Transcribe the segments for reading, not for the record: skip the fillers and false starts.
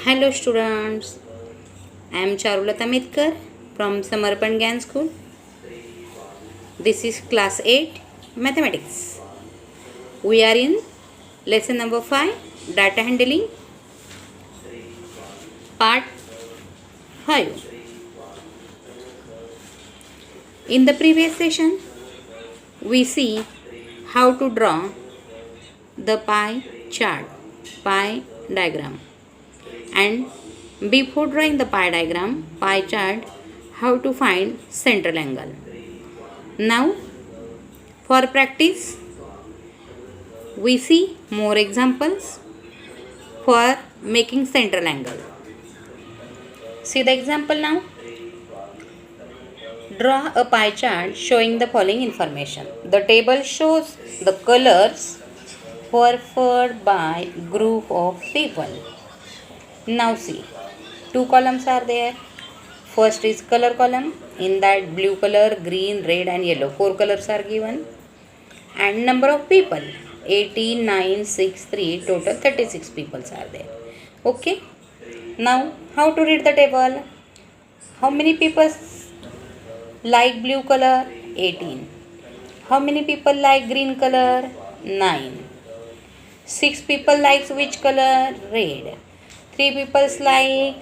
Hello students, I am Charulata Mitkar from Samarpan Gyan School. This is class 8 mathematics. We are in lesson number 5 data handling part 5. In the previous session we see how to draw the pie chart, pie diagram, and before drawing the pie diagram, pie chart, how to find central angle. Now for practice we see more examples for making central angle. See the example now. Draw a pie chart showing the following information. The table shows the colors preferred by group of people. Now see, two columns are there. First is color column. In that blue color, green, red and yellow. 4 colors are given. And number of people. 18, 9, 6, 3. Total 36 people are there. Okay. Now, how to read the table? How many people like blue color? 18. How many people like green color? 9. 6 people likes which color? Red. 3 people like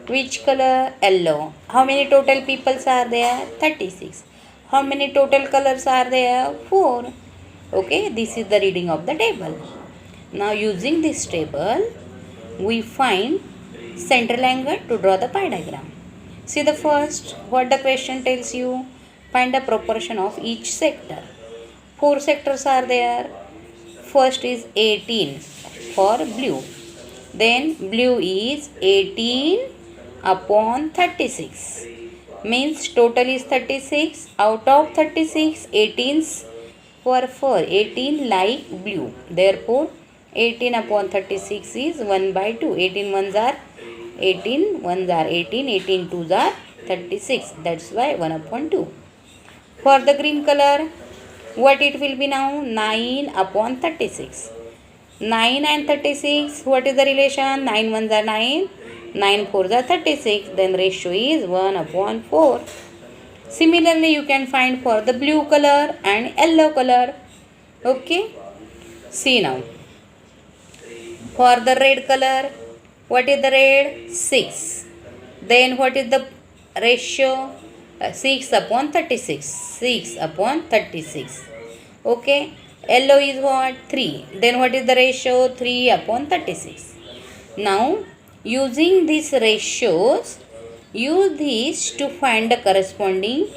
which color? Yellow. How many total peoples are there? 36. How many total colors are there? 4. Okay, this is the reading of the table. Now using this table, we find central angle to draw the pie diagram. See the first, what the question tells you. Find the proportion of each sector. 4 sectors are there. First is 18 for blue. Then blue is 18 upon 36. Means total is 36. Out of 36, 18's prefer 18 like blue. Therefore, 18 upon 36 is 1 by 2. 18 ones are 18, ones are 18, 18 twos are 36. That's why 1 upon 2. For the green color, what it will be now? 9 upon 36. 9 and 36, what is the relation? 9 ones are 9, 9 fours are 36. Then ratio is 1 upon 4. Similarly, you can find for the blue color and yellow color. Okay. See now. For the red color, what is the red? 6. Then what is the ratio? 6 upon 36. 6 upon 36. Okay. Yellow is what? 3. Then what is the ratio? 3 upon 36. Now, using these ratios, use these to find the corresponding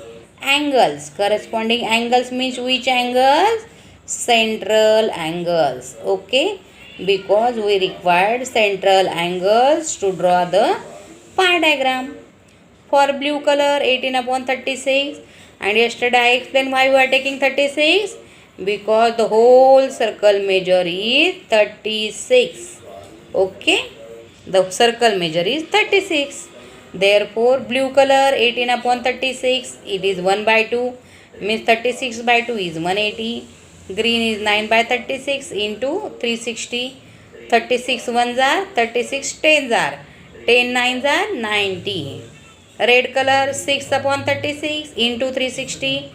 angles. Corresponding angles means which angles? Central angles. Okay. Because we required central angles to draw the pie diagram. For blue color, 18 upon 36. And yesterday I explained why we are taking 36. Because the whole circle measure is 36. Okay. The circle measure is 36. Therefore, blue color 18 upon 36, it is 1 by 2. Means 36 by 2 is 180. Green is 9 by 36 into 360. 36 ones are 36 tens are. 10 nines are 90. Red color 6 upon 36 into 360.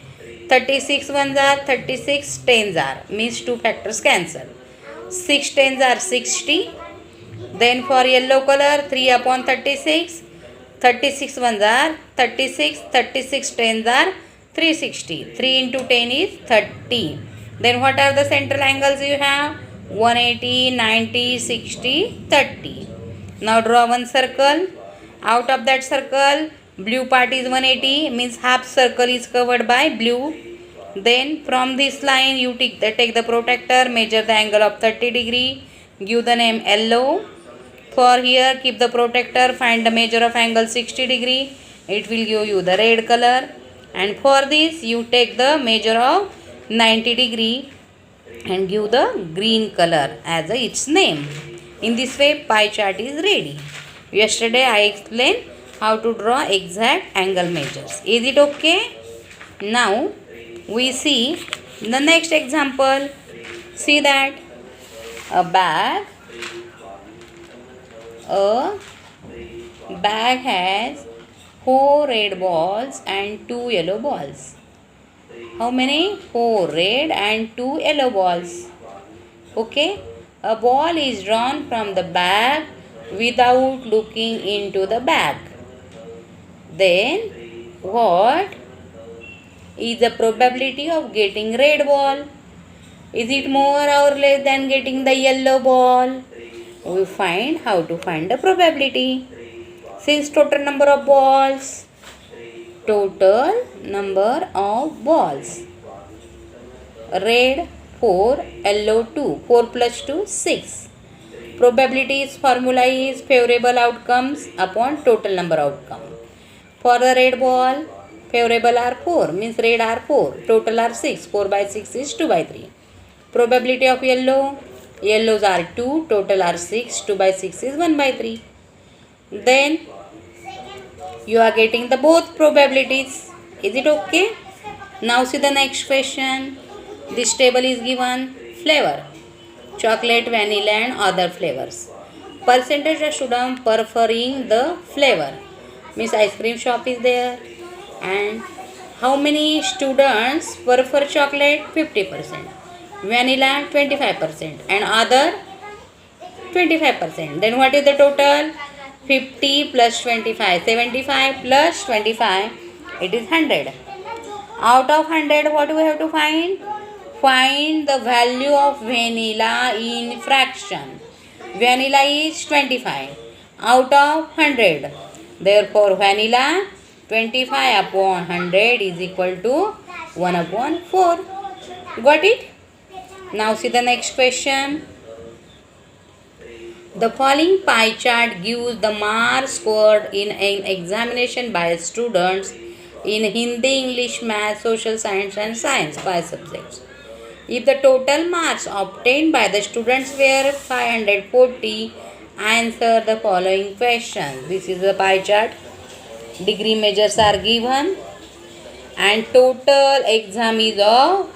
36 ones are 36 tens are. Means 2 factors cancel. 6 tens are 60. Then for yellow color 3 upon 36. 36 ones are 36. 36 tens are 360. 3 into 10 is 30. Then what are the central angles you have? 180, 90, 60, 30. Now draw one circle. Out of that circle, blue part is 180. Means half circle is covered by blue. Then from this line you take the protractor, measure the angle of 30 degree. Give the name yellow. For here keep the protractor, find the measure of angle 60 degree. It will give you the red color. And for this you take the measure of 90 degree and give the green color as its name. In this way pie chart is ready. Yesterday I explained how to draw exact angle measures. Is it okay? Now we see the next example. See that a bag A bag has 4 red balls and 2 yellow balls. How many? 4 red and 2 yellow balls. Okay. A ball is drawn from the bag without looking into the bag. Then what is the probability of getting red ball? Is it more or less than getting the yellow ball? We find how to find the probability. Since total number of balls, red 4, yellow 2, 4 plus 2 6. Probabilities formula is favorable outcomes upon total number outcome. For the red ball, favorable are 4, means red are 4, total are 6, 4 by 6 is 2 by 3. Probability of yellows are 2, total are 6, 2 by 6 is 1 by 3. Then you are getting the both probabilities. Is it okay? Now see the next question. This table is given flavor, chocolate, vanilla and other flavors. Percentage of students preferring the flavor, means ice cream shop is there. And how many students prefer chocolate? 50%, vanilla 25% and other 25%. Then what is the total? 50 plus 25, 75 plus 25, it is 100. Out of 100, what do we have to find? Find the value of vanilla in fraction. Vanilla is 25 out of 100. Therefore, vanilla 25 upon 100 is equal to 1 upon 4. Got it? Now see the next question. The following pie chart gives the marks scored in an examination by students in Hindi, English, Math, Social Science and Science, 5 subjects. If the total marks obtained by the students were 540, answer the following questions. This is the pie chart. Degree measures are given and total exam is of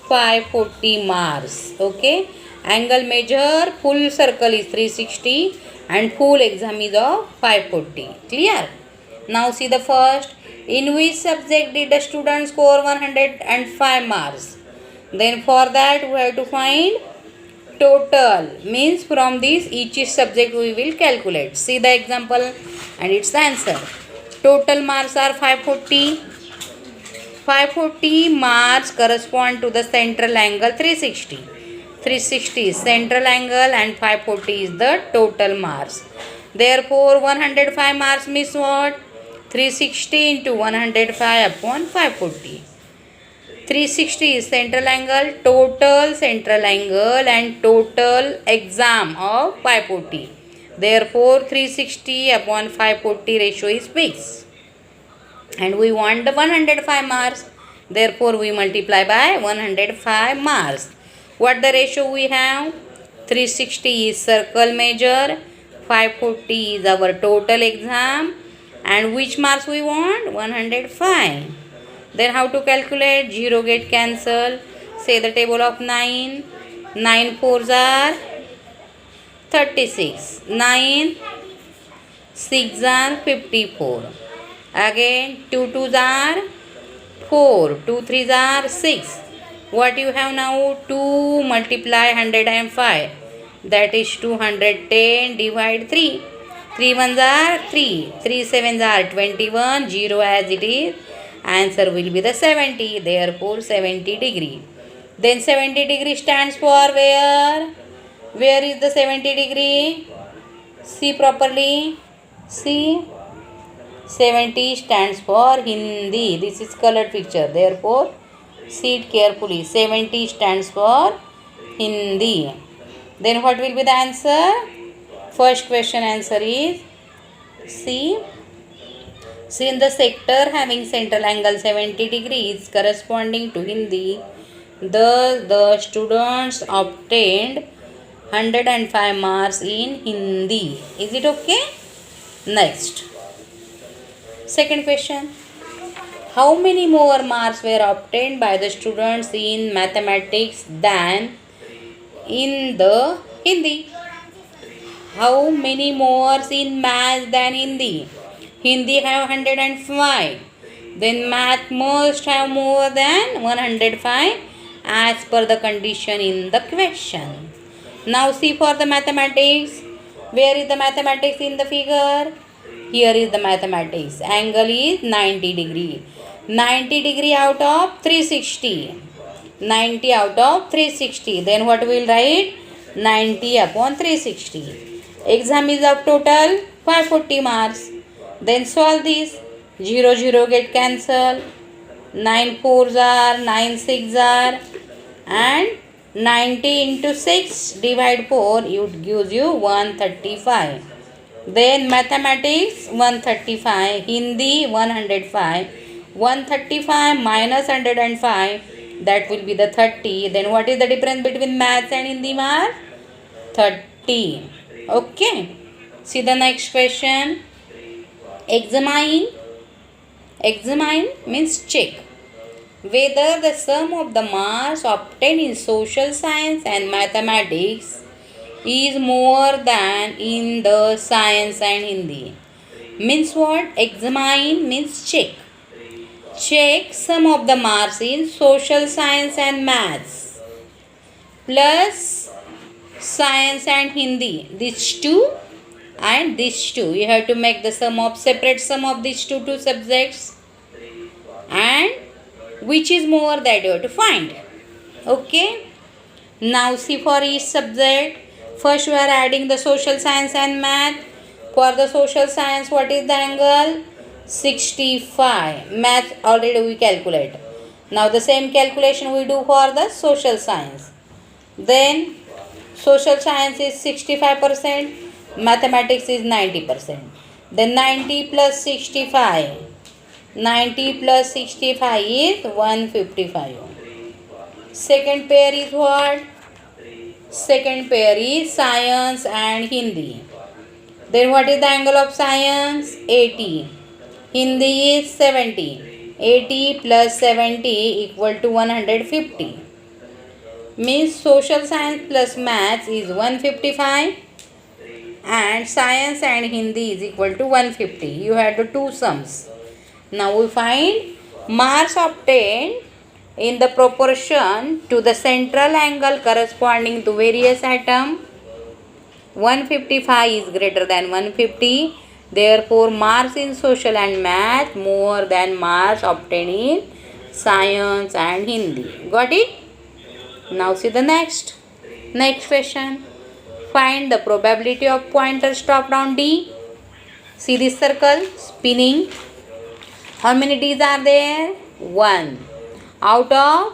540 marks. Okay. Angle measure, full circle is 360 and full exam is of 540. Clear? Now see the first. In which subject did the student score 105 marks? Then for that we have to find total. Means from this each subject we will calculate. See the example and its answer. Total marks are 540. 540 marks correspond to the central angle 360. 360 is central angle and 540 is the total marks. Therefore 105 marks means what? 360 into 105 upon 540. 360 is central angle, total central angle and total exam of 540. Therefore 360 upon 540 ratio is fixed. And we want the 105 marks. Therefore we multiply by 105 marks. What the ratio we have? 360 is circle measure, 540 is our total exam, and which marks we want? 105. Then how to calculate? 0 get cancelled. Say the table of 9. 9 4s are 36. 9 6 are 54. Again 2 2s are 4. 2 3s are 6. What you have now? 2 multiply 105. That is 210 divide 3. 3 1s are 3. 3 7s are 21. 0 as it is. Answer will be the 70. Therefore 70 degree. Then 70 degree stands for where? Where is the 70 degree? See properly. See. 70 stands for Hindi. This is colored picture. Therefore see it carefully. 70 stands for Hindi. Then what will be the answer? First question answer is C. See, in the sector having central angle 70 degrees corresponding to Hindi, the students obtained 105 marks in Hindi. Is it okay? Next. Second question. How many more marks were obtained by the students in mathematics than in the Hindi? How many more in math than Hindi? Hindi have 105. Then math must have more than 105 as per the condition in the question. Now see for the mathematics. Where is the mathematics in the figure? Here is the mathematics. Angle is 90 degree. 90 degree out of 360. 90 out of 360. Then what we will write? 90 upon 360. Exam is of total 540 marks. Then solve this. 0 0 get cancelled. 9 4s are 9 6 are, and 90 into 6 divide 4, it gives you 135. Then mathematics 135, Hindi 105, 135 minus 105, that will be the 30. Then what is the difference between maths and Hindi mark? 30. Okay. See the next question. Examine means check whether the sum of the marks obtained in social science and mathematics is more than in the science and Hindi. Means what? Examine means check. Check sum of the marks in social science and maths plus science and Hindi. These two and these two. You have to make the separate sum of these two subjects, and which is more that you have to find. Okay. Now see for each subject. First we are adding the social science and math. For the social science, what is the angle? 65. Math already we calculate. Now the same calculation we do for the social science. Then social science is 65%. Mathematics is 90%. Then 90 plus 65. 90 plus 65 is 155. Second pair is what? Second pair is science and Hindi. Then what is the angle of science? 80. Hindi is 70. 80 plus 70 equal to 150. Means social science plus maths is 155 and science and Hindi is equal to 150. You had the two sums. Now we find marks obtained in the proportion to the central angle corresponding to various atoms. 155 is greater than 150. Therefore, marks in social and math more than marks obtained in science and Hindi. Got it? Now see the next question. Find the probability of pointer stopped on D. See this circle spinning. How many D's are there? 1. Out of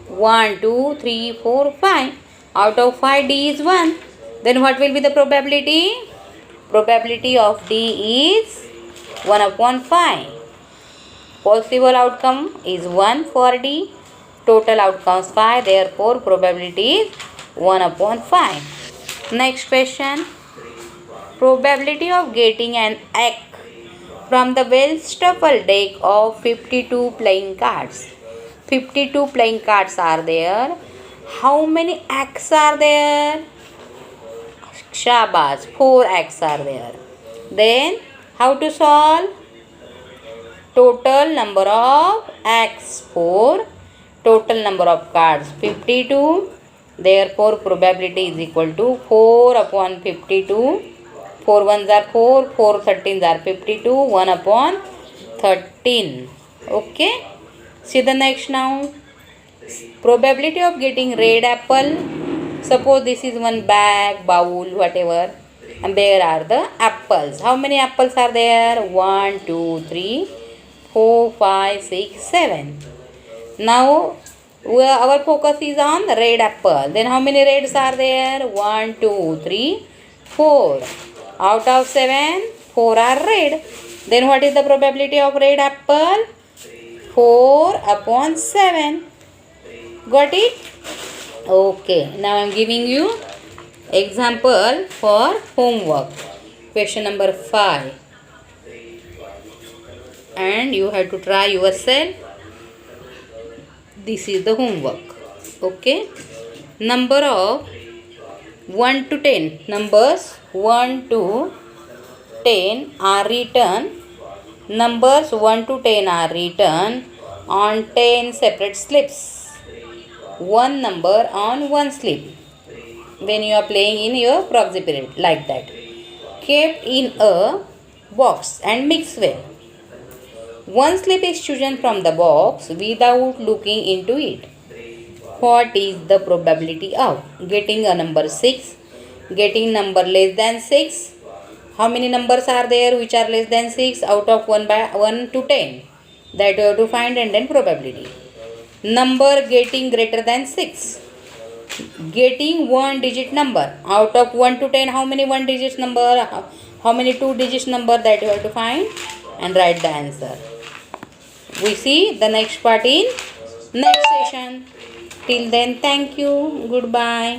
1, 2, 3, 4, 5. Out of 5, D is 1. Then what will be the probability? Probability of D is 1 upon 5. Possible outcome is 1 for D. Total outcomes 5. Therefore, probability is 1 upon 5. Next question. Probability of getting an egg from the well-shuffled deck of 52 playing cards. 52 playing cards are there. How many eggs are there? Shabas, 4 eggs are there. Then how to solve? Total number of eggs 4. Total number of cards 52. Therefore probability is equal to 4 upon 52. 4 ones are 4, 4 13s are 52, 1 upon 13. Okay. See the next now. Probability of getting red apple. Suppose this is one bag, bowl, whatever, and there are the apples. How many apples are there? 1, 2, 3, 4, 5, 6, 7. Now our focus is on the red apple. Then how many reds are there? 1, 2, 3, 4. Out of 7, 4 are red. Then what is the probability of red apple? 4 upon 7. Got it? Okay. Now I am giving you example for homework. Question number 5. And you have to try yourself. This is the homework. Okay. Number of 1 to 10 numbers 1 to 10 are written. Numbers 1 to 10 are written on 10 separate slips. One number on one slip. When you are playing in your proxy period, like that. Kept in a box and mixed well. One slip is chosen from the box without looking into it. What is the probability of getting a number 6, getting number less than 6? How many numbers are there which are less than 6 out of 1 to 10? That you have to find, and then probability. Number getting greater than 6. Getting one digit number out of 1 to 10. How many one digit number? How many two digit number? That you have to find and write the answer. We see the next part in next session. Till then, thank you. Goodbye.